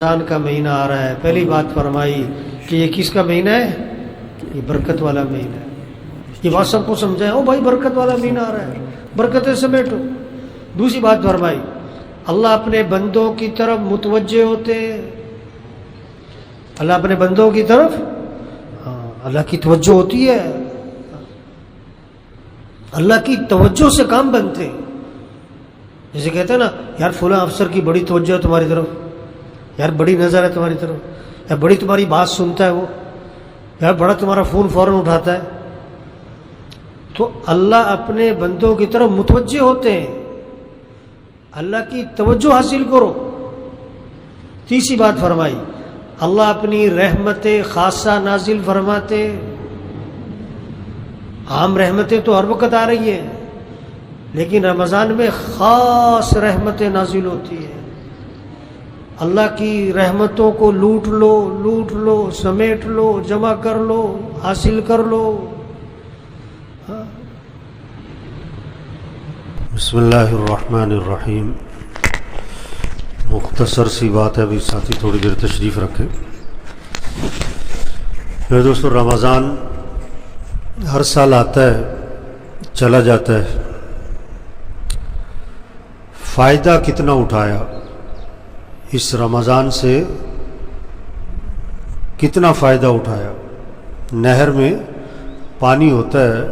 رمضان کا مہینہ آ رہا ہے، پہلی بات فرمائی کہ یہ کس کا مہینہ ہے؟ یہ برکت والا مہینہ ہے۔ یہ بات سب کو سمجھائیں، او بھائی برکت والا مہینہ آ رہا ہے، برکتیں سمیٹو۔ دوسری بات فرمائی، اللہ اپنے بندوں کی طرف متوجہ ہوتے ہیں۔ اللہ اپنے بندوں کی طرف اللہ کی توجہ ہوتی ہے، اللہ کی توجہ سے کام بنتے ہیں۔ جیسے کہتے ہیں نا، یار فلاں افسر کی بڑی توجہ ہے تمہاری طرف، یار بڑی نظر ہے تمہاری طرف، یار بڑی تمہاری بات سنتا ہے وہ، یار بڑا تمہارا فون فوراً اٹھاتا ہے۔ تو اللہ اپنے بندوں کی طرف متوجہ ہوتے ہیں، اللہ کی توجہ حاصل کرو۔ تیسری بات فرمائی، اللہ اپنی رحمت خاصہ نازل فرماتے۔ عام رحمتیں تو ہر وقت آ رہی ہیں، لیکن رمضان میں خاص رحمتیں نازل ہوتی ہیں۔ اللہ کی رحمتوں کو لوٹ لو، سمیٹ لو، جمع کر لو، حاصل کر لو۔ بسم اللہ الرحمن الرحیم۔ مختصر سی بات ہے، ابھی ساتھی تھوڑی دیر تشریف رکھیں۔ میرے دوستو، رمضان ہر سال آتا ہے، چلا جاتا ہے۔ فائدہ کتنا اٹھایا اس رمضان سے، کتنا فائدہ اٹھایا؟ نہر میں پانی ہوتا ہے،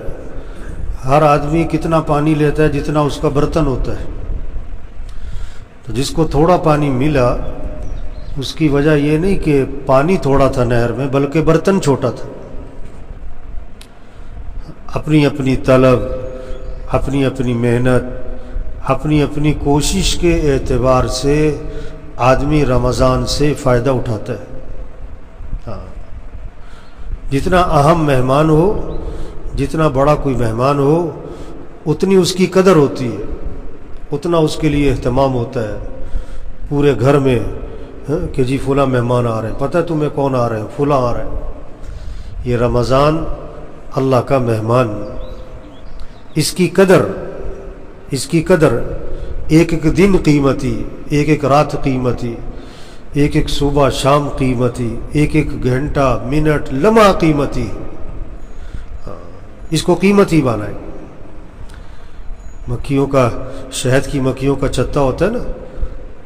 ہر آدمی کتنا پانی لیتا ہے جتنا اس کا برتن ہوتا ہے۔ تو جس کو تھوڑا پانی ملا، اس کی وجہ یہ نہیں کہ پانی تھوڑا تھا نہر میں، بلکہ برتن چھوٹا تھا۔ اپنی اپنی طلب، اپنی اپنی محنت، اپنی اپنی کوشش کے اعتبار سے آدمی رمضان سے فائدہ اٹھاتا ہے۔ جتنا اہم مہمان ہو، جتنا بڑا کوئی مہمان ہو، اتنی اس کی قدر ہوتی ہے، اتنا اس کے لیے اہتمام ہوتا ہے پورے گھر میں، کہ جی فلاں مہمان آ رہے ہیں، پتہ ہے تمہیں کون آ رہے ہیں؟ فلاں آ رہے ہیں۔ یہ رمضان اللہ کا مہمان، اس کی قدر ایک ایک دن قیمتی، ایک ایک رات قیمتی، ایک ایک صبح شام قیمتی، ایک ایک گھنٹہ منٹ لمحہ قیمتی۔ اس کو قیمتی بنائے۔ مکھیوں کا، شہد کی مکھیوں کا چھتا ہوتا ہے نا،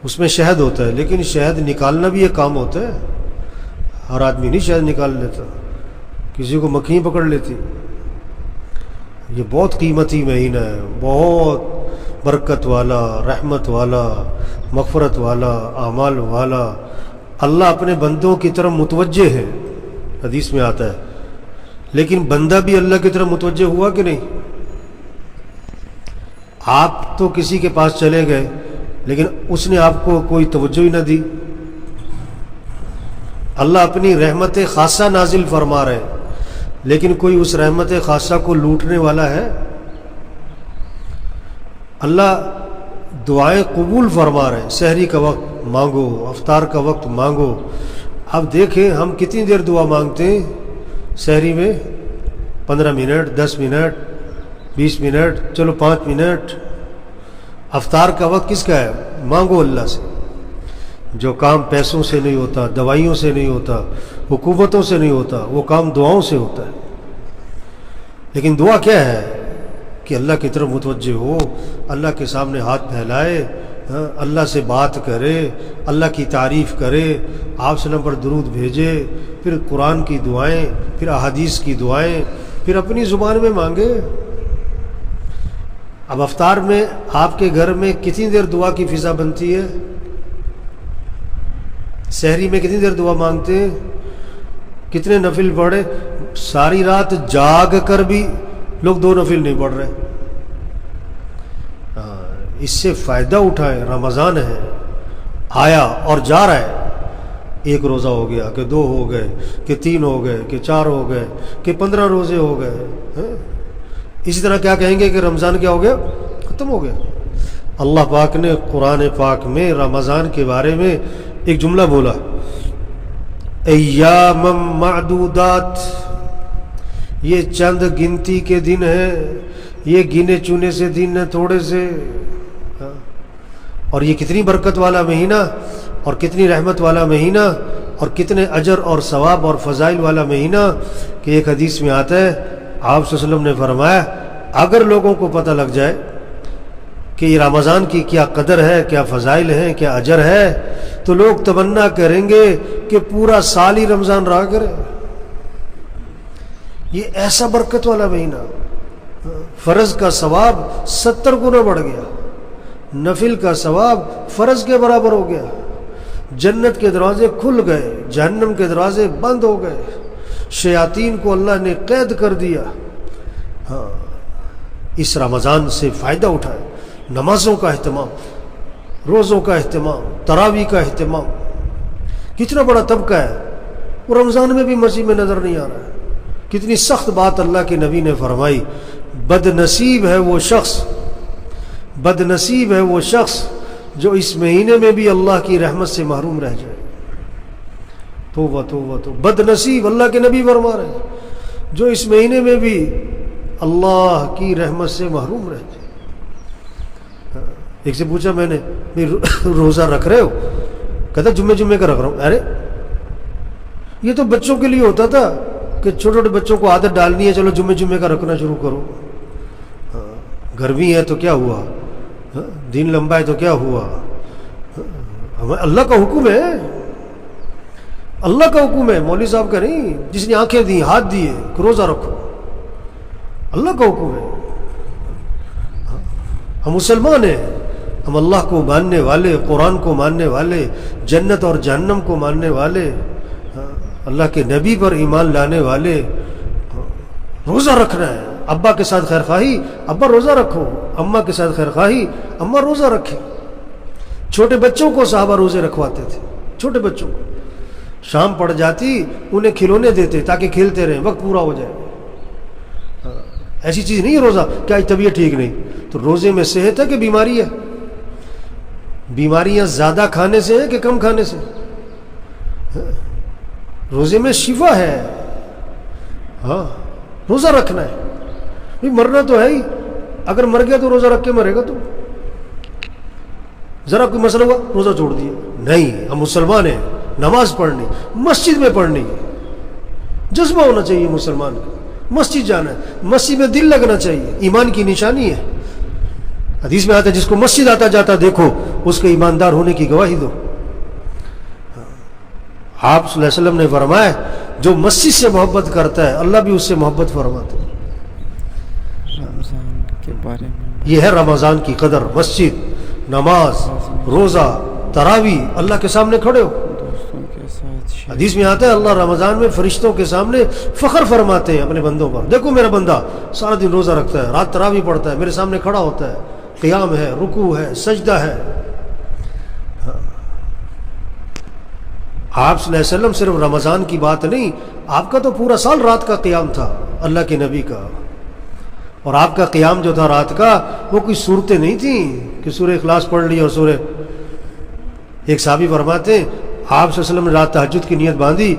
اس میں شہد ہوتا ہے، لیکن شہد نکالنا بھی ایک کام ہوتا ہے۔ ہر آدمی نہیں شہد نکال لیتا، کسی کو مکھی پکڑ لیتی۔ یہ بہت قیمتی مہینہ ہے، بہت برکت والا، رحمت والا، مغفرت والا، اعمال والا۔ اللہ اپنے بندوں کی طرف متوجہ ہے، حدیث میں آتا ہے، لیکن بندہ بھی اللہ کی طرف متوجہ ہوا کہ نہیں؟ آپ تو کسی کے پاس چلے گئے، لیکن اس نے آپ کو کوئی توجہ ہی نہ دی۔ اللہ اپنی رحمت خاصہ نازل فرما رہے ہیں، لیکن کوئی اس رحمت خاصہ کو لوٹنے والا ہے؟ اللہ دعائیں قبول فرما رہے ہیں۔ سحری کا وقت مانگو، افطار کا وقت مانگو۔ اب دیکھیں ہم کتنی دیر دعا مانگتے ہیں سحری میں؟ 15 منٹ، 10 منٹ، 20 منٹ، چلو 5 منٹ۔ افطار کا وقت کس کا ہے؟ مانگو اللہ سے۔ جو کام پیسوں سے نہیں ہوتا، دوائیوں سے نہیں ہوتا، حکومتوں سے نہیں ہوتا، وہ کام دعاؤں سے ہوتا ہے۔ لیکن دعا کیا ہے؟ کہ اللہ کی طرف متوجہ ہو، اللہ کے سامنے ہاتھ پھیلائے، اللہ سے بات کرے، اللہ کی تعریف کرے، آپ صلی اللہ علیہ وسلم پر درود بھیجے، پھر قرآن کی دعائیں، پھر احادیث کی دعائیں، پھر اپنی زبان میں مانگے۔ اب افطار میں آپ کے گھر میں کتنی دیر دعا کی فضا بنتی ہے؟ سحری میں کتنی دیر دعا مانگتے ہیں؟ کتنے نفل پڑھے؟ ساری رات جاگ کر بھی لوگ 2 نفل نہیں پڑھ رہے۔ اس سے فائدہ اٹھائیں۔ رمضان ہے، آیا اور جا رہا ہے۔ 1 روزہ ہو گیا کہ 2 ہو گئے کہ 3 ہو گئے کہ 4 ہو گئے کہ 15 روزے ہو گئے۔ اسی طرح کیا کہیں گے کہ رمضان کیا ہو گیا؟ ختم ہو گیا۔ اللہ پاک نے قرآن پاک میں رمضان کے بارے میں ایک جملہ بولا، ایام معدودات، یہ چند گنتی کے دن ہیں، یہ گنے چنے سے دن ہیں، تھوڑے سے۔ اور یہ کتنی برکت والا مہینہ، اور کتنی رحمت والا مہینہ اور کتنے اجر اور ثواب اور فضائل والا مہینہ کہ ایک حدیث میں آتا ہے آپ صلی اللہ علیہ وسلم نے فرمایا اگر لوگوں کو پتہ لگ جائے کہ یہ رمضان کی کیا قدر ہے، کیا فضائل ہیں، کیا اجر ہے، تو لوگ تمنا کریں گے کہ پورا سال ہی رمضان رہا کرے۔ یہ ایسا برکت والا مہینہ، فرض کا ثواب 70 گنا بڑھ گیا، نفل کا ثواب فرض کے برابر ہو گیا، جنت کے دروازے کھل گئے، جہنم کے دروازے بند ہو گئے، شیاطین کو اللہ نے قید کر دیا۔ ہاں، اس رمضان سے فائدہ اٹھائے، نمازوں کا اہتمام، روزوں کا اہتمام، تراویح کا اہتمام۔ کتنا بڑا طبقہ ہے وہ رمضان میں بھی مسجد میں نظر نہیں آ رہا ہے۔ کتنی سخت بات اللہ کے نبی نے فرمائی، بد نصیب ہے وہ شخص، بد نصیب ہے وہ شخص جو اس مہینے میں بھی اللہ کی رحمت سے محروم رہ جائے۔ توبہ توبہ توبہ، بد نصیب، اللہ کے نبی فرما رہے ہیں جو اس مہینے میں بھی اللہ کی رحمت سے محروم رہ جائے۔ ایک سے پوچھا میں نے، روزہ رکھ رہے ہو؟ کہتا جمعے کا رکھ رہا ہوں۔ ارے یہ تو بچوں کے لیے ہوتا تھا کہ چھوٹے چھوٹے بچوں کو عادت ڈالنی ہے، چلو جمعے کا رکھنا شروع کرو۔ گرمی ہے تو کیا ہوا، دن لمبا ہے تو کیا ہوا، ہمیں اللہ کا حکم ہے، اللہ کا حکم ہے، مولوی صاحب کا نہیں، جس نے آنکھیں دی، ہاتھ دیے کہ روزہ رکھو، اللہ کا حکم ہے۔ ہم مسلمان ہیں، ہم اللہ کو ماننے والے، قرآن کو ماننے والے، جنت اور جہنم کو ماننے والے، اللہ کے نبی پر ایمان لانے والے۔ روزہ رکھنا ہے، ابا کے ساتھ خیر خواہی، ابا روزہ رکھو، اماں کے ساتھ خیر خواہی، اماں روزہ رکھیں۔ چھوٹے بچوں کو صحابہ روزے رکھواتے تھے، چھوٹے بچوں کو شام پڑ جاتی انہیں کھلونے دیتے تاکہ کھیلتے رہیں، وقت پورا ہو جائے۔ ایسی چیز نہیں ہے روزہ کہ آج طبیعت ٹھیک نہیں، تو روزے میں صحت ہے کہ بیماری ہے؟ بیماریاں زیادہ کھانے سے ہیں کہ کم کھانے سے؟ روزے میں شفا ہے۔ ہاں، روزہ رکھنا ہے، بھی مرنا تو ہے ہی، اگر مر گیا تو روزہ رکھ کے مرے گا تو؟ ذرا کوئی مسئلہ ہوا روزہ چھوڑ دیا؟ نہیں، ہم مسلمان ہیں، نماز پڑھنی، مسجد میں پڑھنی، جذبہ ہونا چاہیے مسلمان کا، مسجد جانا ہے، مسجد میں دل لگنا چاہیے، ایمان کی نشانی ہے۔ حدیث میں آتا ہے جس کو مسجد آتا جاتا دیکھو اس کے ایماندار ہونے کی گواہی دو۔ آپ صلی اللہ علیہ وسلم نے فرمایا جو مسجد سے محبت کرتا ہے اللہ بھی اس سے محبت فرماتے ہیں۔ رمضان کے بارے میں یہ ہے رمضان کی قدر، مسجد، نماز، روزہ، تراویح، اللہ کے سامنے کھڑے ہو۔ دوستوں کے ساتھ شیئر حدیث میں آتا ہے اللہ رمضان میں فرشتوں کے سامنے فخر فرماتے ہیں اپنے بندوں پر، دیکھو میرا بندہ سارا دن روزہ رکھتا ہے، رات تراویح پڑھتا ہے، میرے سامنے کھڑا ہوتا ہے، قیام ہے، رکوع ہے، سجدہ ہے۔ آپ صلی اللہ علیہ وسلم صرف رمضان کی بات نہیں، آپ کا تو پورا سال رات کا قیام تھا اللہ کے نبی کا، اور آپ کا قیام جو تھا رات کا وہ کوئی صورتیں نہیں تھیں کہ سورہ اخلاص پڑھ لی اور سورہ۔ ایک صحابی فرماتے ہیں آپ صلی اللہ علیہ وسلم نے رات تہجد کی نیت باندھی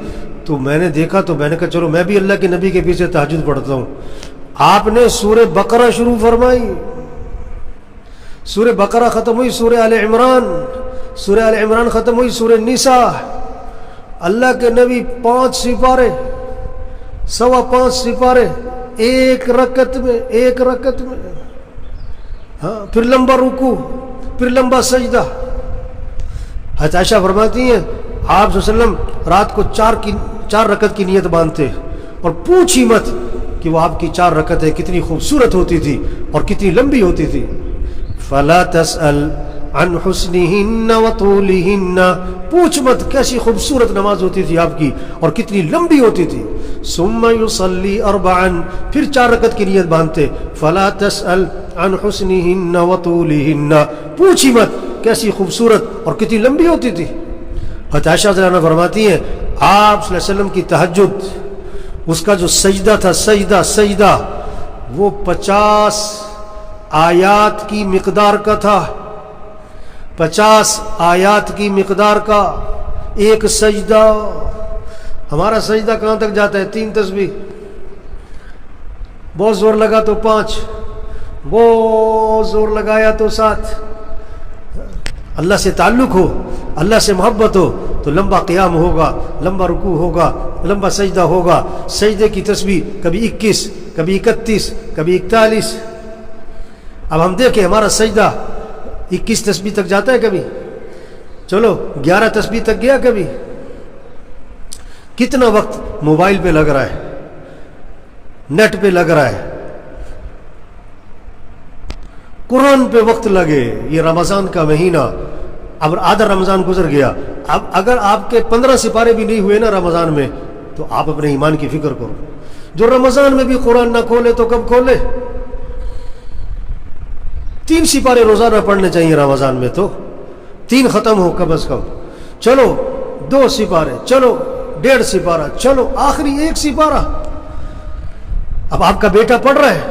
تو میں نے دیکھا تو میں نے کہا چلو میں بھی اللہ کے نبی کے پیچھے تہجد پڑھتا ہوں۔ آپ نے سورہ بقرہ شروع فرمائی، سورہ بقرہ ختم ہوئی سورہ آل عمران، سورہ آل عمران ختم ہوئی سورہ نساء۔ اللہ کے نبی 5 سپارے، 5.25 سپارے ایک رکعت میں، ہاں، پھر لمبا رکوع، پھر لمبا سجدہ۔ حضرت عائشہ فرماتی ہیں آپ صلی اللہ علیہ وسلم رات کو 4 رکعت کی نیت باندھتے اور پوچھی مت کہ وہ آپ کی 4 رکعتیں کتنی خوبصورت ہوتی تھی اور کتنی لمبی ہوتی تھی۔ فلا تسأل عن حسنہن وطولہن، پوچھ مت کیسی خوبصورت نماز ہوتی تھی آپ کی اور کتنی لمبی ہوتی تھی۔ ثم یصلی 4، پھر 4 رکعت کی نیت باندھتے۔ فلا تسأل عن حسنہن وطولہن، پوچھی مت کیسی خوبصورت اور کتنی لمبی ہوتی تھی۔ حضرت عائشہ رضی اللہ عنہا فرماتی ہیں آپ صلی اللہ علیہ وسلم کی تہجد، اس کا جو سجدہ تھا، سجدہ وہ 50 آیات کی مقدار کا تھا، 50 آیات کی مقدار کا ایک سجدہ۔ ہمارا سجدہ کہاں تک جاتا ہے؟ 3 تسبیح، بہت زور لگا تو 5، بہت زور لگایا تو 7۔ اللہ سے تعلق ہو, اللہ سے محبت ہو تو لمبا قیام ہوگا, لمبا رکوع ہوگا, لمبا سجدہ ہوگا. سجدے کی تسبیح کبھی 21, کبھی 31, کبھی 41. اب ہم دیکھیں ہمارا سجدہ 21 تسبیح تک جاتا ہے کبھی؟ چلو 11 تسبیح تک گیا کبھی؟ کتنا وقت موبائل پہ لگ رہا ہے, نیٹ پہ لگ رہا ہے. قرآن پہ وقت لگے. یہ رمضان کا مہینہ, اب آدھا رمضان گزر گیا. اب اگر آپ کے 15 سپارے بھی نہیں ہوئے نا رمضان میں, تو آپ اپنے ایمان کی فکر کرو. جو رمضان میں بھی قرآن نہ کھولے تو کب کھولے؟ 3 سپارے روزانہ پڑھنے چاہیے رمضان میں, تو 3 ختم ہو کم از کم. چلو 2 سپارے, چلو 1.5 سپارہ, چلو آخری 1 سپارہ. اب آپ کا بیٹا پڑھ رہا ہے,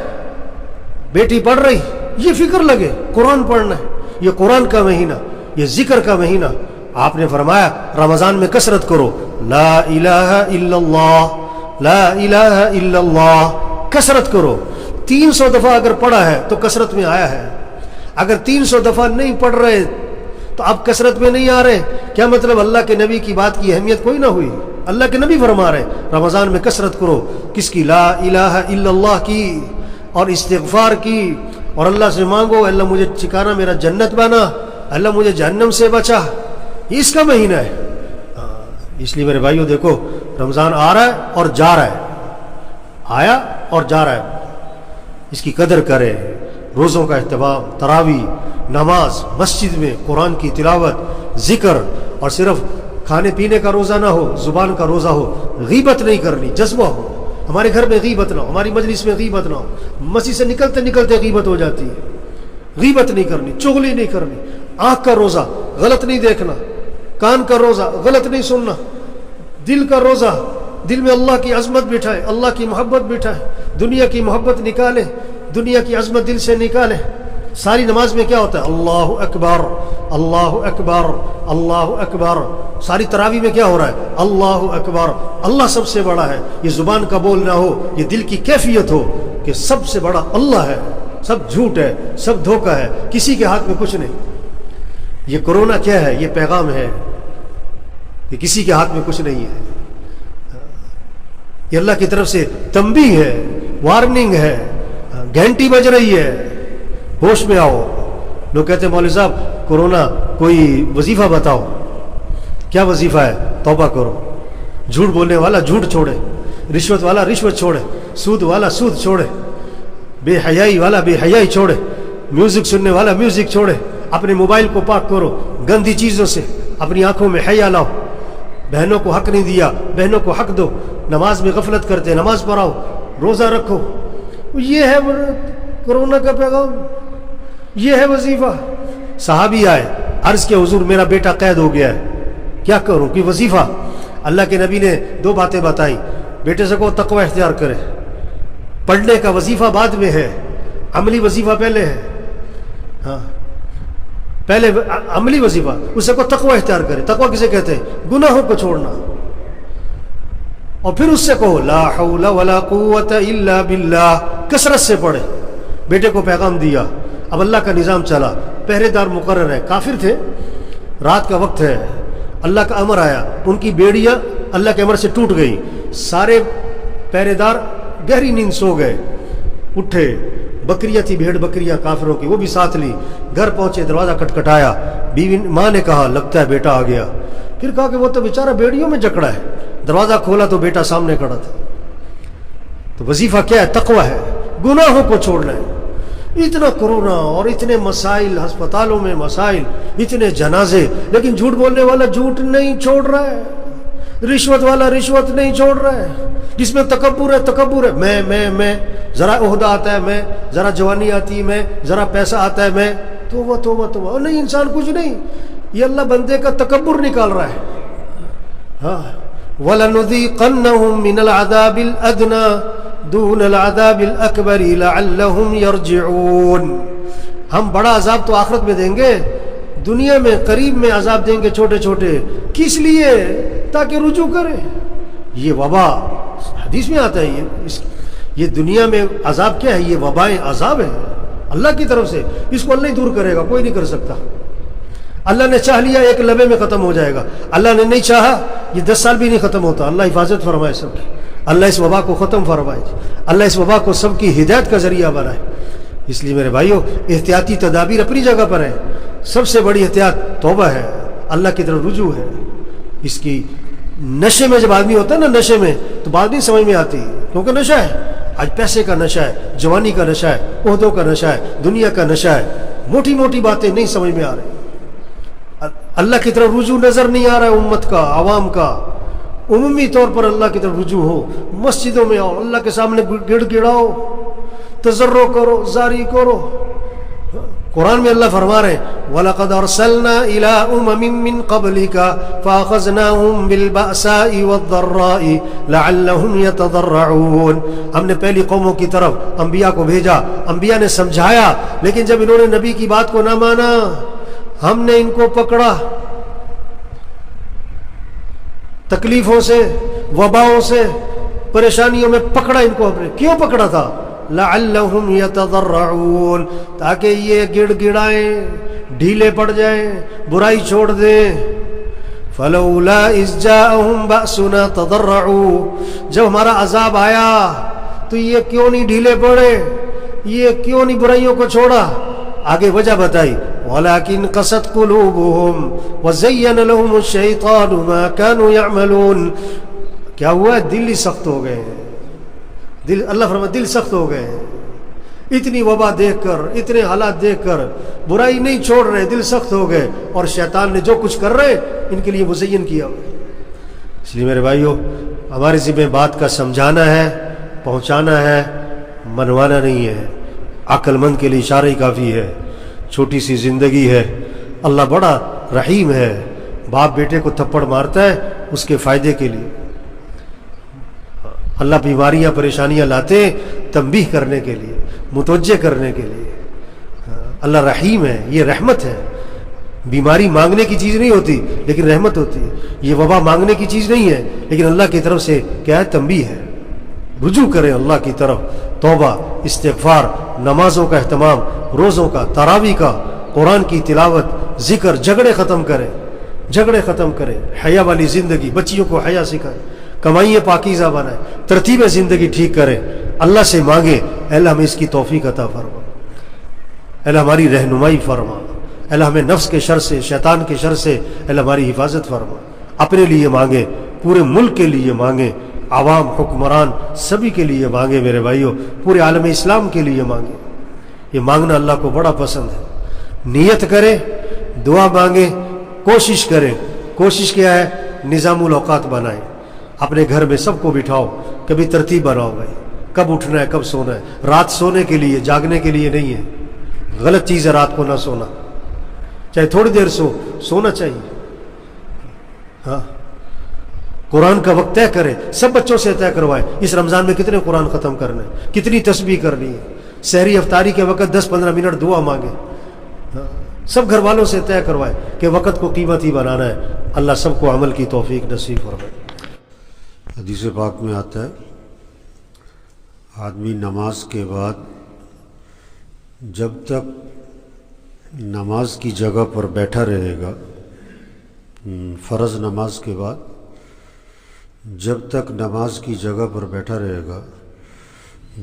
بیٹی پڑھ رہی, یہ فکر لگے قرآن پڑھنا ہے. یہ قرآن کا مہینہ, یہ ذکر کا مہینہ. آپ نے فرمایا رمضان میں کثرت کرو, لا الہ الا اللہ, لا الہ الا اللہ, کثرت کرو. 300 دفعہ اگر پڑھا ہے تو کثرت میں آیا ہے. اگر 300 دفعہ نہیں پڑھ رہے تو اب کثرت میں نہیں آ رہے. کیا مطلب؟ اللہ کے نبی کی بات کی اہمیت کوئی نہ ہوئی. اللہ کے نبی فرما رہے رمضان میں کثرت کرو. کس کی؟ لا الہ الا اللہ کی, اور استغفار کی, اور اللہ سے مانگو اللہ مجھے ٹھکانہ میرا جنت بنا, اللہ مجھے جہنم سے بچا. یہ اس کا مہینہ ہے. اس لیے میرے بھائیوں دیکھو, رمضان آ رہا ہے اور جا رہا ہے, آیا اور جا رہا ہے. اس کی قدر کرے. روزوں کا اہتمام, تراویح, نماز, مسجد میں قرآن کی تلاوت, ذکر. اور صرف کھانے پینے کا روزہ نہ ہو, زبان کا روزہ ہو. غیبت نہیں کرنی, جذبہ ہو. ہمارے گھر میں غیبت نہ ہو, ہماری مجلس میں غیبت نہ ہو. مسجد سے نکلتے نکلتے غیبت ہو جاتی ہے. غیبت نہیں کرنی, چغلی نہیں کرنی. آنکھ کا روزہ غلط نہیں دیکھنا, کان کا روزہ غلط نہیں سننا. دل کا روزہ, دل میں اللہ کی عظمت بٹھائے, اللہ کی محبت بٹھائے. دنیا کی محبت نکالے, دنیا کی عظمت دل سے نکالے. ساری نماز میں کیا ہوتا ہے؟ اللہ اکبر, اللہ اکبر, اللہ اکبر. ساری تراویح میں کیا ہو رہا ہے؟ اللہ اکبر. اللہ سب سے بڑا ہے. یہ زبان کا بول نہ ہو, یہ دل کی کیفیت ہو کہ سب سے بڑا اللہ ہے. سب جھوٹ ہے, سب دھوکہ ہے, کسی کے ہاتھ میں کچھ نہیں. یہ کرونا کیا ہے؟ یہ پیغام ہے کہ کسی کے ہاتھ میں کچھ نہیں ہے. یہ اللہ کی طرف سے تنبیہ ہے, وارننگ ہے. گھنٹی بج رہی ہے, ہوش میں آؤ. لوگ کہتے ہیں مولوی صاحب کرونا کوئی وظیفہ بتاؤ. کیا وظیفہ ہے؟ توبہ کرو. جھوٹ بولنے والا جھوٹ چھوڑے, رشوت والا رشوت چھوڑے, سود والا سود چھوڑے, بے حیائی والا بے حیائی چھوڑے, میوزک سننے والا میوزک چھوڑے. اپنے موبائل کو پاک کرو گندی چیزوں سے, اپنی آنکھوں میں حیا لاؤ. بہنوں کو حق نہیں دیا, بہنوں کو حق دو. نماز میں غفلت کرتے, نماز پڑھاؤ, روزہ رکھو. یہ ہے کرونا کا پیغام, یہ ہے وظیفہ. صحابی آئے, عرض کیا حضور میرا بیٹا قید ہو گیا ہے, کیا کروں؟ کوئی وظیفہ؟ اللہ کے نبی نے 2 باتیں بتائیں. بیٹے سے کہو تقوی اختیار کرے. پڑھنے کا وظیفہ بعد میں ہے, عملی وظیفہ پہلے ہے. ہاں پہلے عملی وظیفہ, اس سے کہو تقوی اختیار کرے. تقوی کسے کہتے ہیں؟ گناہوں کو چھوڑنا. اور پھر اس سے کہو لا حول ولا قوت الا باللہ, کثرت سے پڑھے. بیٹے کو پیغام دیا, اب اللہ کا نظام چلا, پہرے دار مقرر ہے. کافر تھے, رات کا وقت ہے, اللہ کا امر آیا, ان کی بیڑیاں اللہ کے امر سے ٹوٹ گئی. سارے پہرے دار گہری نیند سو گئے. اٹھے, بکریاں تھی, بھیڑ بکریاں کافروں کی, وہ بھی ساتھ لی. گھر پہنچے, دروازہ کٹکھٹایا. بیوی ماں نے کہا لگتا ہے بیٹا آ گیا. پھر کہا کہ وہ تو بیچارہ بیڑیوں میں جکڑا ہے. دروازہ کھولا تو بیٹا سامنے کھڑا تھا. تو وظیفہ کیا ہے؟ تقوی ہے, گناہوں کو چھوڑنا ہے. اتنا کرونا اور اتنے مسائل, ہسپتالوں میں مسائل, اتنے جنازے, لیکن جھوٹ بولنے والا جھوٹ نہیں چھوڑ رہا ہے, رشوت والا رشوت نہیں چھوڑ رہا ہے. جس میں تکبر ہے, تکبر ہے, میں ذرا عہدہ آتا ہے میں, ذرا جوانی آتی ہے میں, ذرا پیسہ آتا ہے میں. توبہ توبہ توبہ. نہیں, انسان کچھ نہیں, یہ اللہ بندے کا تکبر نکال رہا ہے. ہاں وَلَنُذِيقَنَّهُم مِّنَ الْعَذَابِ الْأَدْنَىٰ دُونَ الْعَذَابِ الْأَكْبَرِ لَعَلَّهُمْ يَرْجِعُونَ. ہم بڑا عذاب تو آخرت میں دیں گے, دنیا میں قریب میں عذاب دیں گے چھوٹے چھوٹے. کس لیے؟ تاکہ رجوع کرے. یہ وبا حدیث میں آتا ہے, یہ دنیا میں عذاب کیا ہے؟ یہ وبائیں عذاب ہے اللہ کی طرف سے. اس کو اللہ ہی دور کرے گا, کوئی نہیں کر سکتا. اللہ نے چاہ لیا ایک لمحے میں ختم ہو جائے گا، اللہ نے نہیں چاہا یہ 10 سال بھی نہیں ختم ہوتا۔ اللہ حفاظت فرمائے سب کی، اللہ اس وبا کو ختم فرمائے، اللہ اس وبا کو سب کی ہدایت کا ذریعہ بنائے۔ اس لیے میرے بھائیوں، احتیاطی تدابیر اپنی جگہ پر ہیں، سب سے بڑی احتیاط توبہ ہے، اللہ کی طرف رجوع ہے۔ اس کی نشے میں جب آدمی ہوتا ہے نا، نشے میں تو بات نہیں سمجھ میں آتی، کیونکہ نشہ ہے، آج پیسے کا نشہ ہے، جوانی کا نشہ ہے، عہدوں کا نشہ ہے، دنیا کا نشہ ہے، موٹی موٹی باتیں نہیں سمجھ میں آ رہی، اللہ کی طرف رجوع نظر نہیں آ رہا ہے امت کا، عوام کا۔ عمومی طور پر اللہ کی طرف رجوع ہو، مسجدوں میں آؤ، اللہ کے سامنے گڑ گڑاؤ، تضرع کرو، زاری کرو۔ قرآن میں اللہ فرما رہے ہیں وَلَقَدْ أَرْسَلْنَا إِلَىٰ أُمَمٍ مِّن قَبْلِكَ فَأَخَذْنَاهُمْ بِالْبَأْسَاءِ وَالضَّرَّاءِ لَعَلَّهُمْ يَتَضَرَّعُونَ۔ ہم نے پہلی قوموں کی طرف انبیاء کو بھیجا، انبیاء نے سمجھایا، لیکن جب انہوں نے نبی کی بات کو نہ مانا، ہم نے ان کو پکڑا، تکلیفوں سے، وباؤں سے، پریشانیوں میں پکڑا ان کو۔ ہم نے کیوں پکڑا تھا؟ لعلہم یتضرعون، تاکہ یہ گڑ گڑائیں، ڈھیلے پڑ جائیں، برائی چھوڑ دیں۔ فلولا اذ جاءہم بأسنا تضرعوا، جب ہمارا عذاب آیا تو یہ کیوں نہیں ڈھیلے پڑے، یہ کیوں نہیں برائیوں کو چھوڑا؟ آگے وجہ بتائی وَلَكِنْ قَسَتْ قُلُوبُهُمْ وَزَيَّنَ لَهُمُ الشَّيْطَانُ مَا كَانُوا يَعْمَلُونَ۔ کیا ہوا ہے؟ دل ہی سخت ہو گئے، دل، اللہ فرماتا دل سخت ہو گئے، اتنی وبا دیکھ کر، اتنے حالات دیکھ کر برائی نہیں چھوڑ رہے، دل سخت ہو گئے، اور شیطان نے جو کچھ کر رہے ان کے لیے مزین کیا۔ اس لیے میرے بھائیوں، ہمارے ذمہ بات کا سمجھانا ہے، پہنچانا ہے، منوانا نہیں ہے۔ عقل مند کے لیے اشارہ ہی کافی ہے، چھوٹی سی زندگی ہے، اللہ بڑا رحیم ہے، باپ بیٹے کو تھپڑ مارتا ہے اس کے فائدے کے لیے، اللہ بیماریاں پریشانیاں لاتے ہیں تنبیہ کرنے کے لیے، متوجہ کرنے کے لیے۔ اللہ رحیم ہے، یہ رحمت ہے۔ بیماری مانگنے کی چیز نہیں ہوتی لیکن رحمت ہوتی ہے، یہ وبا مانگنے کی چیز نہیں ہے لیکن اللہ کی طرف سے کیا ہے؟ تنبیہ ہے۔ رجوع کریں اللہ کی طرف، توبہ، استغفار، نمازوں کا اہتمام، روزوں کا، تراویح کا، قرآن کی تلاوت، ذکر، جھگڑے ختم کریں، جھگڑے ختم کریں، حیا والی زندگی، بچیوں کو حیا سکھائیں، کمائیے پاکیزہ بنائیں، ترتیب زندگی ٹھیک کریں، اللہ سے مانگیں اے اللہ ہمیں اس کی توفیق عطا فرما، اے اللہ ہماری رہنمائی فرما، اے اللہ ہمیں نفس کے شر سے، شیطان کے شر سے اے اللہ ہماری حفاظت فرما۔ اپنے لیے مانگیں، پورے ملک کے لیے مانگیں، عوام، حکمران سبھی کے لیے مانگیں میرے بھائیوں، پورے عالم اسلام کے لیے مانگیں۔ یہ مانگنا اللہ کو بڑا پسند ہے۔ نیت کریں، دعا مانگیں، کوشش کریں۔ کوشش کیا ہے؟ نظام الاوقات بنائیں، اپنے گھر میں سب کو بٹھاؤ، کبھی ترتیب بناؤ بھائی، کب اٹھنا ہے، کب سونا ہے۔ رات سونے کے لیے، جاگنے کے لیے نہیں ہے، غلط چیز ہے رات کو نہ سونا، چاہے تھوڑی دیر سونا چاہیے۔ ہاں، قرآن کا وقت طے کریں، سب بچوں سے طے کروائیں اس رمضان میں کتنے قرآن ختم کرنے، کتنی تسبیح کرنی ہے۔ سحری افطاری کے وقت 10-15 منٹ دعا مانگیں، سب گھر والوں سے طے کروائیں کہ وقت کو قیمتی بنانا ہے۔ اللہ سب کو عمل کی توفیق نصیب فرمائے۔ حدیث پاک میں آتا ہے آدمی نماز کے بعد جب تک نماز کی جگہ پر بیٹھا رہے گا، فرض نماز کے بعد جب تک نماز کی جگہ پر بیٹھا رہے گا،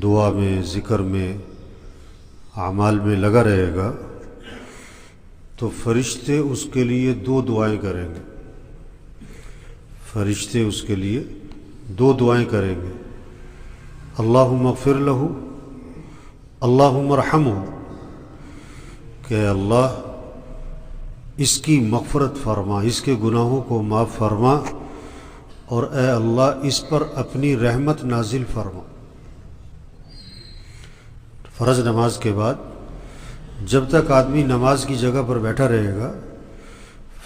دعا میں، ذکر میں، اعمال میں لگا رہے گا، تو فرشتے اس کے لیے 2 دعائیں کریں گے۔ فرشتے اس کے لیے 2 دعائیں کریں گے، اللہم اغفر لہ، اللہم ارحمہ، کہ اللہ اس کی مغفرت فرما، اس کے گناہوں کو معاف فرما، اور اے اللہ اس پر اپنی رحمت نازل فرما۔ فرض نماز کے بعد جب تک آدمی نماز کی جگہ پر بیٹھا رہے گا،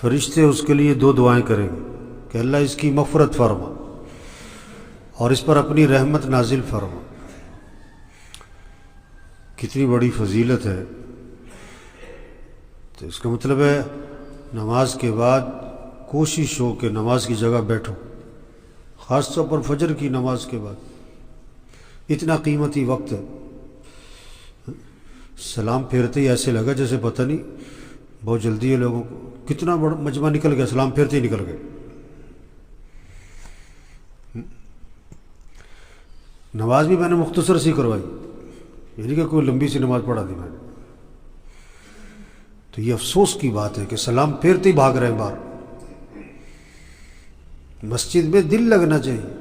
فرشتے اس کے لیے 2 دعائیں کریں گے کہ اللہ اس کی مغفرت فرما اور اس پر اپنی رحمت نازل فرما۔ کتنی بڑی فضیلت ہے۔ تو اس کا مطلب ہے نماز کے بعد کوشش ہو کہ نماز کی جگہ بیٹھو، خاص طور پر فجر کی نماز کے بعد، اتنا قیمتی وقت ہے۔ سلام پھیرتے ہی ایسے لگا جیسے پتہ نہیں بہت جلدی ہے لوگوں کو. کتنا بڑا مجمع نکل گیا, سلام پھیرتے ہی نکل گئے. نماز بھی میں نے مختصر سی کروائی, یعنی کہ کوئی لمبی سی نماز پڑھا دی میں نے. تو یہ افسوس کی بات ہے کہ سلام پھیرتے ہی بھاگ رہے ہیں باہر. مسجد میں دل لگنا چاہیے.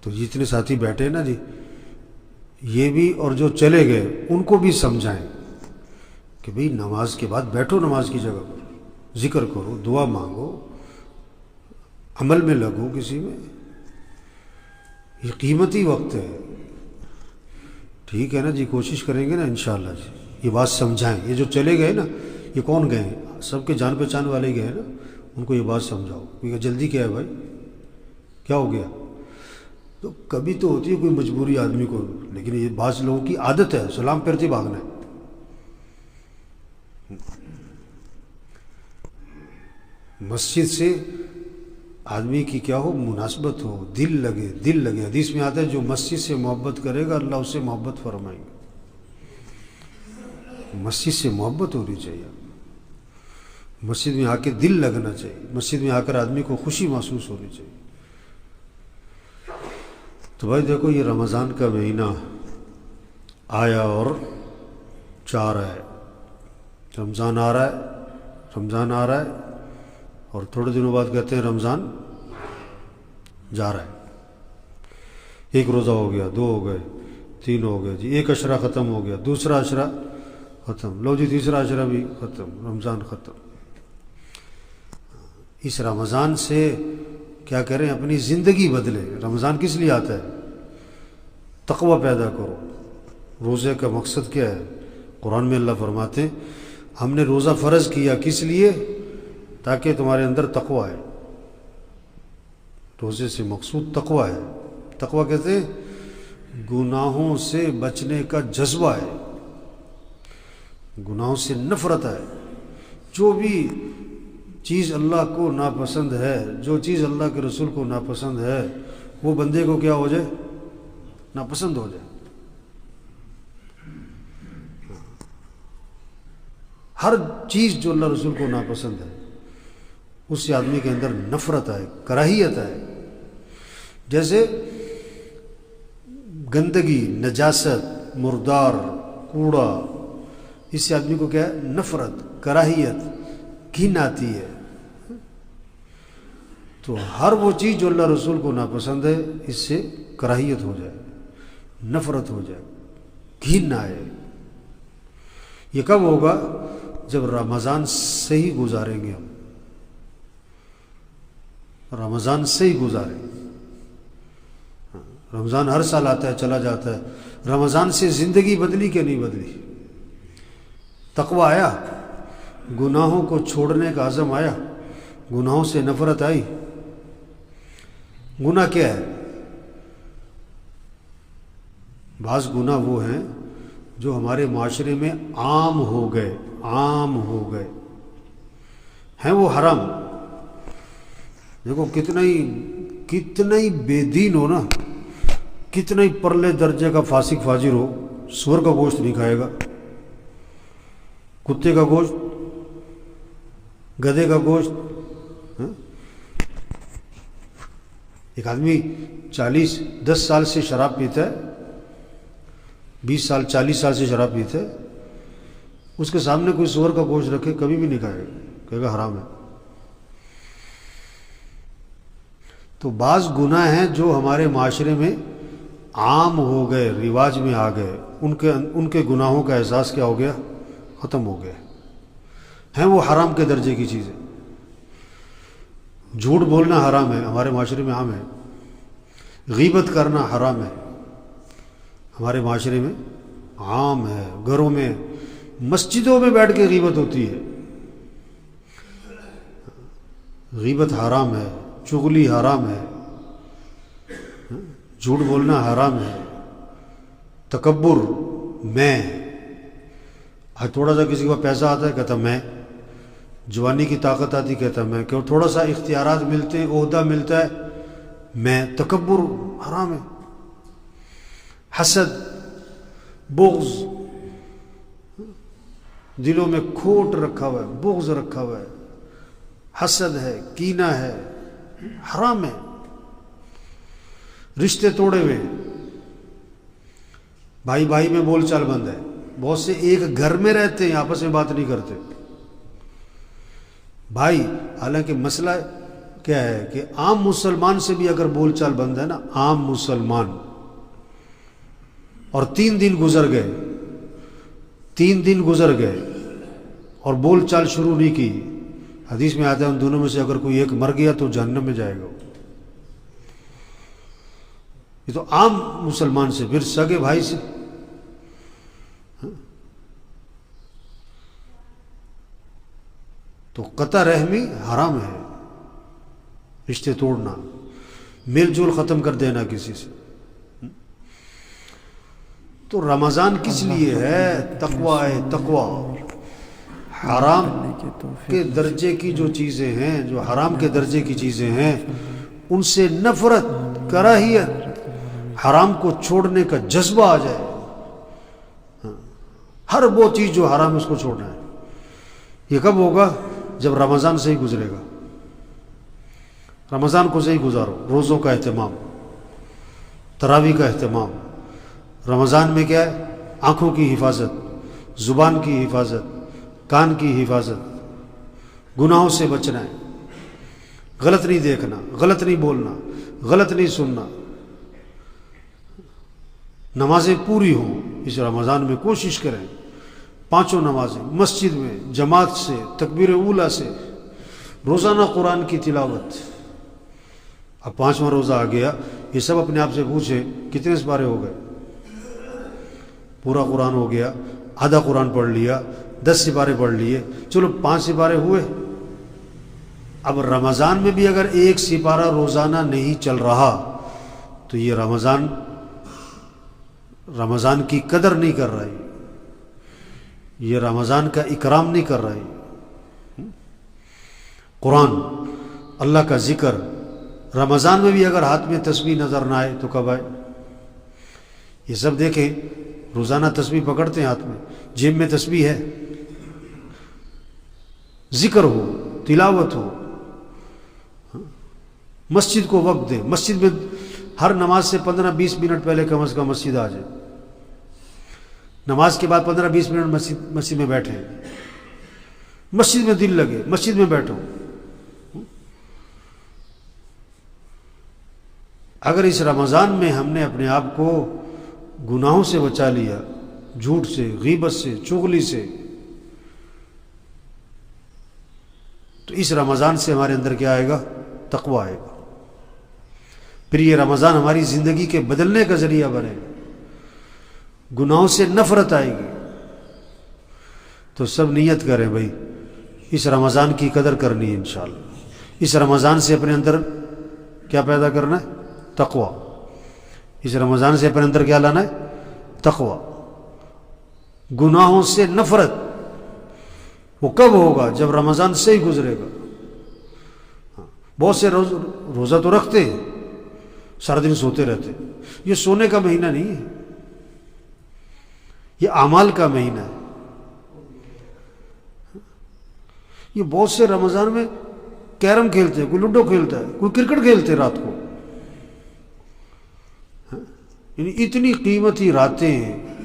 تو جتنے ساتھی بیٹھے نا جی, یہ بھی اور جو چلے گئے ان کو بھی سمجھائیں کہ بھئی نماز کے بعد بیٹھو, نماز کی جگہ پر ذکر کرو, دعا مانگو, عمل میں لگو کسی میں. یہ قیمتی وقت ہے. ٹھیک ہے نا جی, کوشش کریں گے نا انشاءاللہ جی. یہ بات سمجھائیں. یہ جو چلے گئے نا, یہ کون گئے ہیں؟ سب کے جان پہچان والے گئے ہیں نا, ان کو یہ بات سمجھاؤ. کیونکہ جلدی کیا ہے بھائی, کیا ہو گیا؟ تو کبھی تو ہوتی ہے کوئی مجبوری آدمی کو, لیکن یہ بعض لوگوں کی عادت ہے سلام پھیرتے بھاگنا ہے. مسجد سے آدمی کی کیا ہو, مناسبت ہو, دل لگے, دل لگے. حدیث میں آتا ہے جو مسجد سے محبت کرے گا اللہ اس سے محبت فرمائیں گے. مسجد سے محبت ہونی چاہیے, مسجد میں آ کے دل لگنا چاہیے, مسجد میں آ کر آدمی کو خوشی محسوس ہونی چاہیے. تو بھائی دیکھو, یہ رمضان کا مہینہ آیا اور جا رہا ہے. رمضان آ رہا ہے, رمضان آ رہا ہے, اور تھوڑے دنوں بعد کہتے ہیں رمضان جا رہا ہے. ایک روزہ ہو گیا, 2 ہو گئے, 3 ہو گئے جی, ایک عشرہ ختم ہو گیا, دوسرا عشرہ ختم, لو جی تیسرا عشرہ بھی ختم, رمضان ختم. اس رمضان سے کیا کریں, اپنی زندگی بدلے. رمضان کس لیے آتا ہے؟ تقوی پیدا کرو. روزے کا مقصد کیا ہے؟ قرآن میں اللہ فرماتے ہیں ہم نے روزہ فرض کیا کس لیے؟ تاکہ تمہارے اندر تقوی ہے. روزے سے مقصود تقوی ہے. تقوی کہتے ہیں گناہوں سے بچنے کا جذبہ ہے, گناہوں سے نفرت ہے. جو بھی چیز اللہ کو ناپسند ہے, جو چیز اللہ کے رسول کو ناپسند ہے, وہ بندے کو کیا ہو جائے؟ ناپسند ہو جائے. ہر چیز جو اللہ رسول کو ناپسند ہے اس سے آدمی کے اندر نفرت ہے, کراہیت ہے. جیسے گندگی, نجاست, مردار, کوڑا, اس سے آدمی کو کیا ہے؟ نفرت, کراہیت, گھن آتی ہے. تو ہر وہ چیز جو اللہ رسول کو ناپسند ہے اس سے کراہیت ہو جائے, نفرت ہو جائے, گھن آئے. یہ کب ہوگا؟ جب رمضان سے ہی گزاریں گے ہم, رمضان سے ہی گزاریں. رمضان ہر سال آتا ہے چلا جاتا ہے. رمضان سے زندگی بدلی کہ نہیں بدلی؟ تقوی آیا, گناہوں کو چھوڑنے کا عزم آیا, گناہوں سے نفرت آئی. گناہ کیا ہے؟ بعض گناہ وہ ہیں جو ہمارے معاشرے میں عام ہو گئے, عام ہو گئے ہیں, وہ حرام. دیکھو کتنا ہی بے دین ہو نا, کتنا ہی پرلے درجے کا فاسق فاجر ہو, سور کا گوشت نہیں کھائے گا, کتے کا گوشت, گدھے کا گوشت. ایک آدمی 10 سال سے شراب پیتا ہے, 20 سال 40 سال سے شراب پیتا ہے, اس کے سامنے کوئی سور کا گوشت رکھے کبھی بھی نہیں کھائے گا, کہے گا حرام ہے. تو بعض گناہ ہیں جو ہمارے معاشرے میں عام ہو گئے, رواج میں آ گئے, ان کے گناہوں کا احساس کیا ہو گیا؟ ختم ہو گیا. ہیں وہ حرام کے درجے کی چیزیں. جھوٹ بولنا حرام ہے, ہمارے معاشرے میں عام ہے. غیبت کرنا حرام ہے, ہمارے معاشرے میں عام ہے. گھروں میں, مسجدوں میں بیٹھ کے غیبت ہوتی ہے. غیبت حرام ہے, چغلی حرام ہے, جھوٹ بولنا حرام ہے. تکبر, میں, تھوڑا سا کسی کو پیسہ آتا ہے کہتا میں, جوانی کی طاقت آتی کہتا میں, کہ تھوڑا سا اختیارات ملتے ہیں, عہدہ ملتا ہے میں. تکبر حرام ہے. حسد, بغض دلوں میں کھوٹ رکھا ہوا ہے، بغض رکھا ہوا ہے، حسد ہے، کینہ ہے، حرام ہے، رشتے توڑے ہوئے ہیں، بھائی بھائی میں بول چال بند ہے، بہت سے ایک گھر میں رہتے ہیں آپس میں بات نہیں کرتے بھائی، حالانکہ مسئلہ کیا ہے کہ عام مسلمان سے بھی اگر بول چال بند ہے نا، عام مسلمان، اور 3 دن گزر گئے، 3 دن گزر گئے اور بول چال شروع نہیں کی، حدیث میں آتا ہے ان دونوں میں سے اگر کوئی ایک مر گیا تو جہنم میں جائے گا۔ یہ تو عام مسلمان سے، پھر سگے بھائی سے، تو قطع رحمی حرام ہے، رشتے توڑنا، میل جول ختم کر دینا کسی سے۔ تو رمضان کس لیے ہے؟ تقوی ہے، تقوی۔ حرام کے درجے کی جو چیزیں ہیں، جو حرام کے درجے کی چیزیں ہیں، ان سے نفرت، کراہیت، حرام کو چھوڑنے کا جذبہ آ جائے، ہر وہ چیز جو حرام اس کو چھوڑنا ہے۔ یہ کب ہوگا؟ جب رمضان سے ہی گزرے گا۔ رمضان کو صحیح گزارو، روزوں کا اہتمام، تراویح کا اہتمام۔ رمضان میں کیا ہے؟ آنکھوں کی حفاظت، زبان کی حفاظت، کان کی حفاظت، گناہوں سے بچنا ہے، غلط نہیں دیکھنا، غلط نہیں بولنا، غلط نہیں سننا، نمازیں پوری ہوں۔ اس رمضان میں کوشش کریں 5 نمازیں مسجد میں جماعت سے، تکبیر اولیٰ سے، روزانہ قرآن کی تلاوت۔ اب 5واں روزہ آ گیا، یہ سب اپنے آپ سے پوچھیں کتنے سپارے ہو گئے؟ پورا قرآن ہو گیا، آدھا قرآن پڑھ لیا، 10 سپارے پڑھ لیے، چلو 5 سپارے ہوئے۔ اب رمضان میں بھی اگر 1 سپارہ روزانہ نہیں چل رہا تو یہ رمضان کی قدر نہیں کر رہا ہے، یہ رمضان کا اکرام نہیں کر رہا ہے۔ قرآن، اللہ کا ذکر، رمضان میں بھی اگر ہاتھ میں تسبیح نظر نہ آئے تو کب آئے؟ یہ سب دیکھیں، روزانہ تسبیح پکڑتے ہیں ہاتھ میں، جیب میں تسبیح ہے، ذکر ہو، تلاوت ہو، مسجد کو وقت دیں، مسجد میں ہر نماز سے 15-20 منٹ پہلے کم از کم مسجد آ جائے، نماز کے بعد 15-20 منٹ مسجد میں بیٹھیں، مسجد میں دل لگے، مسجد میں بیٹھو۔ اگر اس رمضان میں ہم نے اپنے آپ کو گناہوں سے بچا لیا، جھوٹ سے، غیبت سے، چغلی سے، تو اس رمضان سے ہمارے اندر کیا آئے گا؟ تقوی آئے گا۔ پھر یہ رمضان ہماری زندگی کے بدلنے کا ذریعہ بنے گا، گناہوں سے نفرت آئے گی۔ تو سب نیت کریں بھائی، اس رمضان کی قدر کرنی ہے انشاءاللہ۔ اس رمضان سے اپنے اندر کیا پیدا کرنا ہے؟ تقوی۔ اس رمضان سے اپنے اندر کیا لانا ہے؟ تقوی۔ گناہوں سے نفرت، وہ کب ہوگا؟ جب رمضان سے ہی گزرے گا۔ بہت سے روزہ تو رکھتے ہیں، سارا دن سوتے رہتے ہیں۔ یہ سونے کا مہینہ نہیں ہے، یہ اعمال کا مہینہ ہے۔ یہ بہت سے رمضان میں کیرم کھیلتے ہیں، کوئی لوڈو کھیلتا ہے، کوئی کرکٹ کھیلتے رات کو۔ یعنی اتنی قیمتی راتیں،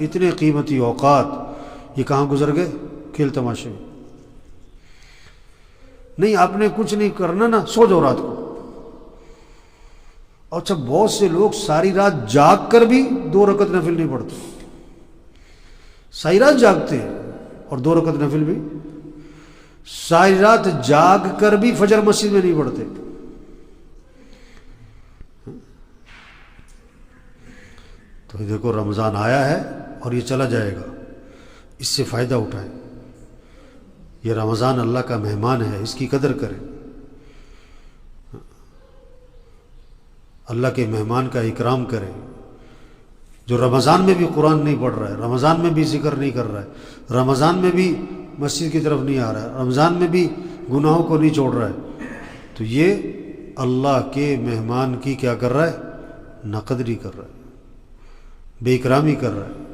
اتنے قیمتی اوقات، یہ کہاں گزر گئے؟ کھیل تماشے میں۔ نہیں، آپ نے کچھ نہیں کرنا نا، سو جاؤ رات کو۔ اچھا، بہت سے لوگ ساری رات جاگ کر بھی 2 رکعت نفل نہیں پڑھتے، ساری رات جاگتے ہیں اور 2 رکعت نفل بھی، ساری رات جاگ کر بھی فجر مسجد میں نہیں پڑھتے۔ تو دیکھو، رمضان آیا ہے اور یہ چلا جائے گا، اس سے فائدہ اٹھائیں۔ یہ رمضان اللہ کا مہمان ہے، اس کی قدر کریں، اللہ کے مہمان کا اکرام کریں۔ جو رمضان میں بھی قرآن نہیں پڑھ رہا ہے، رمضان میں بھی ذکر نہیں کر رہا ہے، رمضان میں بھی مسجد کی طرف نہیں آ رہا ہے، رمضان میں بھی گناہوں کو نہیں چھوڑ رہا ہے، تو یہ اللہ کے مہمان کی کیا کر رہا ہے؟ ناقدری کر رہا ہے، بے اکرامی کر رہا ہے۔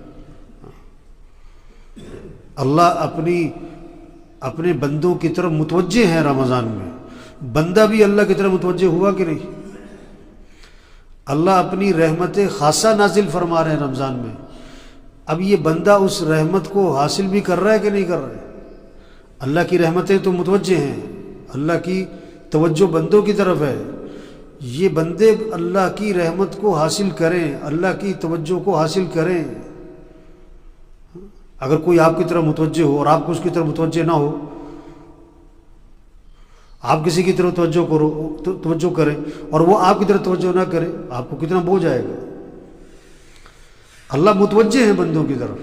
اللہ اپنے بندوں کی طرف متوجہ ہیں رمضان میں. بندہ بھی اللہ کی طرف متوجہ ہوا کہ نہیں؟ اللہ اپنی رحمت خاصہ نازل فرما رہے ہیں رمضان میں. اب یہ بندہ اس رحمت کو حاصل بھی کر رہا ہے کہ نہیں کر رہا ہے؟ اللہ کی رحمتیں تو متوجہ ہیں، اللہ کی توجہ بندوں کی طرف ہے. یہ بندے اللہ کی رحمت کو حاصل کریں، اللہ کی توجہ کو حاصل کریں. اگر کوئی آپ کی طرف متوجہ ہو اور آپ کو اس کی طرف متوجہ نہ ہو، آپ کسی کی طرف توجہ کریں اور وہ آپ کی طرف توجہ نہ کرے، آپ کو کتنا بوجھ آئے گا. اللہ متوجہ ہیں بندوں کی طرف.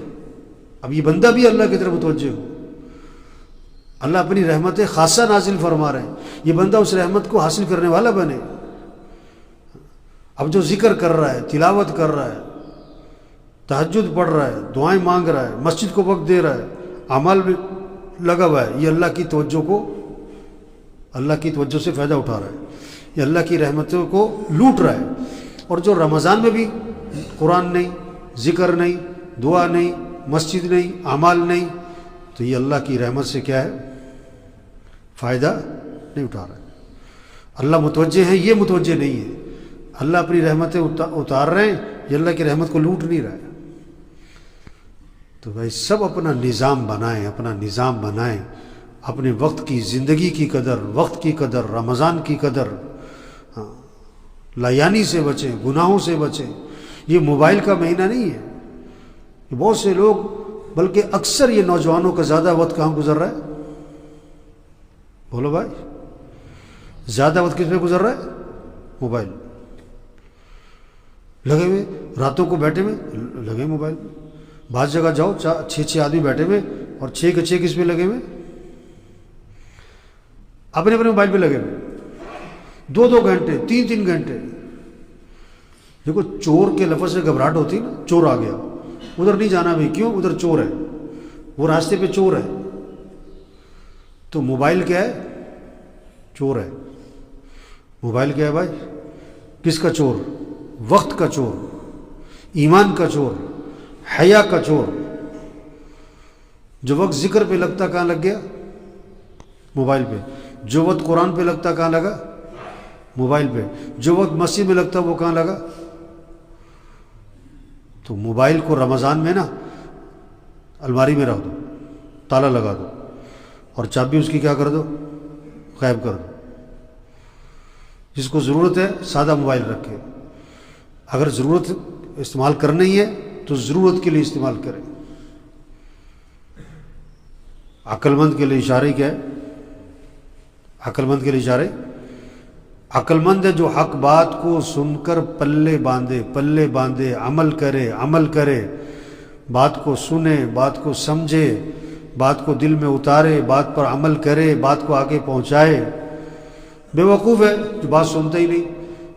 اب یہ بندہ بھی اللہ کی طرف متوجہ ہو. اللہ اپنی رحمت خاصہ نازل فرما رہے ہیں، یہ بندہ اس رحمت کو حاصل کرنے والا بنے. اب جو ذکر کر رہا ہے، تلاوت کر رہا ہے، تہجد پڑھ رہا ہے، دعائیں مانگ رہا ہے، مسجد کو وقت دے رہا ہے، اعمال میں لگا ہوا ہے، یہ اللہ کی توجہ سے فائدہ اٹھا رہا ہے، یہ اللہ کی رحمتوں کو لوٹ رہا ہے. اور جو رمضان میں بھی قرآن نہیں، ذکر نہیں، دعا نہیں، مسجد نہیں، اعمال نہیں، تو یہ اللہ کی رحمت سے کیا ہے؟ فائدہ نہیں اٹھا رہا ہے. اللہ متوجہ ہے، یہ متوجہ نہیں ہے. اللہ اپنی رحمتیں اتار رہے ہیں، یہ اللہ کی رحمت کو لوٹ نہیں رہا ہے. تو بھائی سب اپنا نظام بنائیں، اپنے وقت کی، زندگی کی قدر، وقت کی قدر، رمضان کی قدر. لایانی سے بچیں، گناہوں سے بچیں. یہ موبائل کا مہینہ نہیں ہے. بہت سے لوگ، بلکہ اکثر یہ نوجوانوں کا زیادہ وقت کہاں گزر رہا ہے؟ بولو بھائی، زیادہ وقت کس میں گزر رہا ہے؟ موبائل لگے ہوئے، راتوں کو بیٹھے ہوئے لگے موبائل. بعض جگہ جاؤ 6 آدمی بیٹھے ہوئے اور 6 کے 6 کس پہ لگے ہوئے؟ اپنے موبائل پہ لگے ہوئے. 2 گھنٹے، 3 گھنٹے. دیکھو چور کے لفظ سے گھبراہٹ ہوتی نا، چور آ گیا، ادھر نہیں جانا بھائی. کیوں؟ ادھر چور ہے، وہ راستے پہ چور ہے. تو موبائل کیا ہے؟ چور ہے. موبائل کیا ہے بھائی؟ کس کا چور؟ وقت کا چور، ایمان کا چور، حیا کا چور. جو وقت ذکر پہ لگتا کہاں لگ گیا؟ موبائل پہ. جو وقت قرآن پہ لگتا کہاں لگا؟ موبائل پہ. جو وقت مسجد میں لگتا وہ کہاں لگا؟ تو موبائل کو رمضان میں نا الماری میں رکھ دو، تالا لگا دو، اور چابی اس کی کیا کر دو؟ غائب کر دو. جس کو ضرورت ہے سادہ موبائل رکھے. اگر ضرورت استعمال کرنی ہے تو ضرورت کے لیے استعمال کریں. عقل مند کے لیے اشارے کیا ہے؟ عقل مند کے لیے اشارے، عقل مند ہے جو حق بات کو سن کر پلے باندھے، عمل کرے، بات کو سنے، بات کو سمجھے، بات کو دل میں اتارے، بات پر عمل کرے، بات کو آگے پہنچائے. بے وقوف ہے جو بات سنتا ہی نہیں،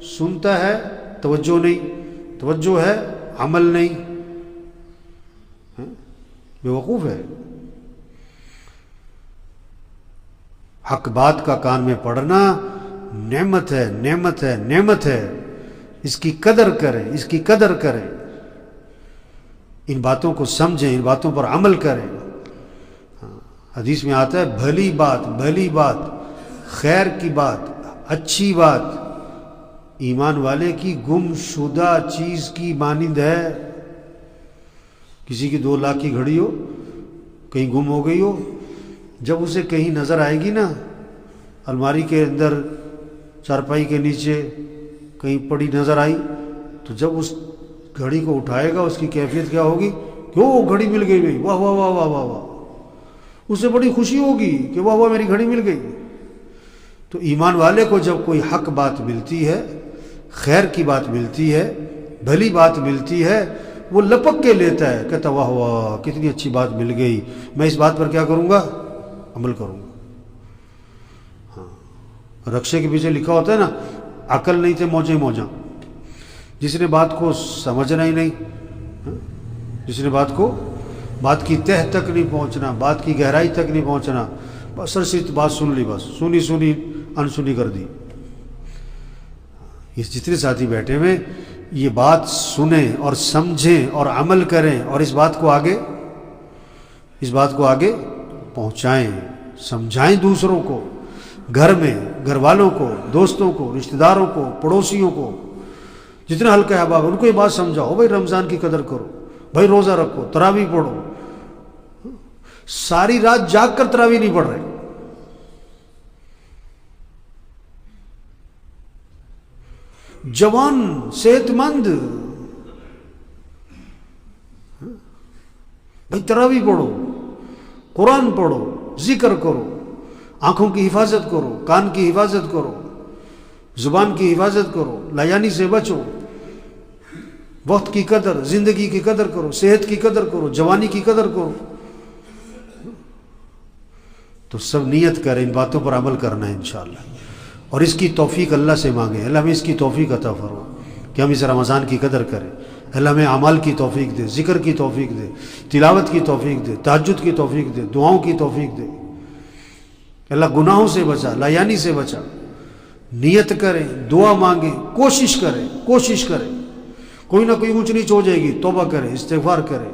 سنتا ہے توجہ نہیں، توجہ ہے عمل نہیں. بے وقوف ہے. حق بات کا کان میں پڑھنا نعمت ہے. اس کی قدر کریں، ان باتوں کو سمجھیں، ان باتوں پر عمل کریں. حدیث میں آتا ہے بھلی بات، خیر کی بات، اچھی بات ایمان والے کی گم شدہ چیز کی مانند ہے. کسی کی 2 لاکھ کی گھڑی ہو، کہیں گم ہو گئی ہو، جب اسے کہیں نظر آئے گی نا، الماری کے اندر، چارپائی کے نیچے کہیں پڑی نظر آئی، تو جب اس گھڑی کو اٹھائے گا اس کی کیفیت کیا ہوگی کہ وہ گھڑی مل گئی بھائی، واہ واہ واہ واہ واہ واہ. اسے بڑی خوشی ہوگی کہ واہ واہ میری گھڑی مل گئی. تو ایمان والے کو جب کوئی حق بات ملتی ہے، خیر کی بات ملتی ہے، بھلی بات ملتی ہے، وہ لپک کے لیتا ہے، کہتا واہ واہ کتنی اچھی بات مل گئی، میں اس بات پر کیا کروں گا؟ عمل کروں گا. رکشے کے پیچھے لکھا ہوتا ہے نا، عقل نہیں تھے موجاں. جس نے بات کو سمجھنا ہی نہیں، جس نے بات کی تہ تک نہیں پہنچنا، بات کی گہرائی تک نہیں پہنچنا، بس صرف بات سن لی، بس سنی انسنی کر دی. یہ جتنے ساتھی بیٹھے ہوئے یہ بات سنیں اور سمجھیں اور عمل کریں اور اس بات کو آگے اس بات کو آگے پہنچائیں، سمجھائیں دوسروں کو، گھر میں گھر والوں کو، دوستوں کو، رشتہ داروں کو، پڑوسیوں کو، جتنے حلقہ احباب ان کو یہ بات سمجھاؤ، بھائی رمضان کی قدر کرو، بھائی روزہ رکھو، تراویح پڑھو۔ ساری رات جاگ کر تراویح نہیں پڑھ رہے، جوان صحت مند، بھائی تراویح پڑھو، قرآن پڑھو، ذکر کرو، آنکھوں کی حفاظت کرو، کان کی حفاظت کرو، زبان کی حفاظت کرو، لایانی سے بچو، وقت کی قدر، زندگی کی قدر کرو، صحت کی قدر کرو، جوانی کی قدر کرو۔ تو سب نیت کریں، ان باتوں پر عمل کرنا ہے انشاءاللہ، اور اس کی توفیق اللہ سے مانگیں، اللہ ہمیں اس کی توفیق عطا فرما کہ ہم اس رمضان کی قدر کریں۔ اللہ ہمیں اعمال کی توفیق دے، ذکر کی توفیق دے، تلاوت کی توفیق دے، تہجد کی توفیق دے، دعاؤں کی توفیق دے۔ اللہ گناہوں سے بچا، لایانی سے بچا۔ نیت کریں، دعا مانگیں، کوشش کریں، کوئی نہ کوئی اونچ نیچ ہو جائے گی، توبہ کریں، استغفار کریں،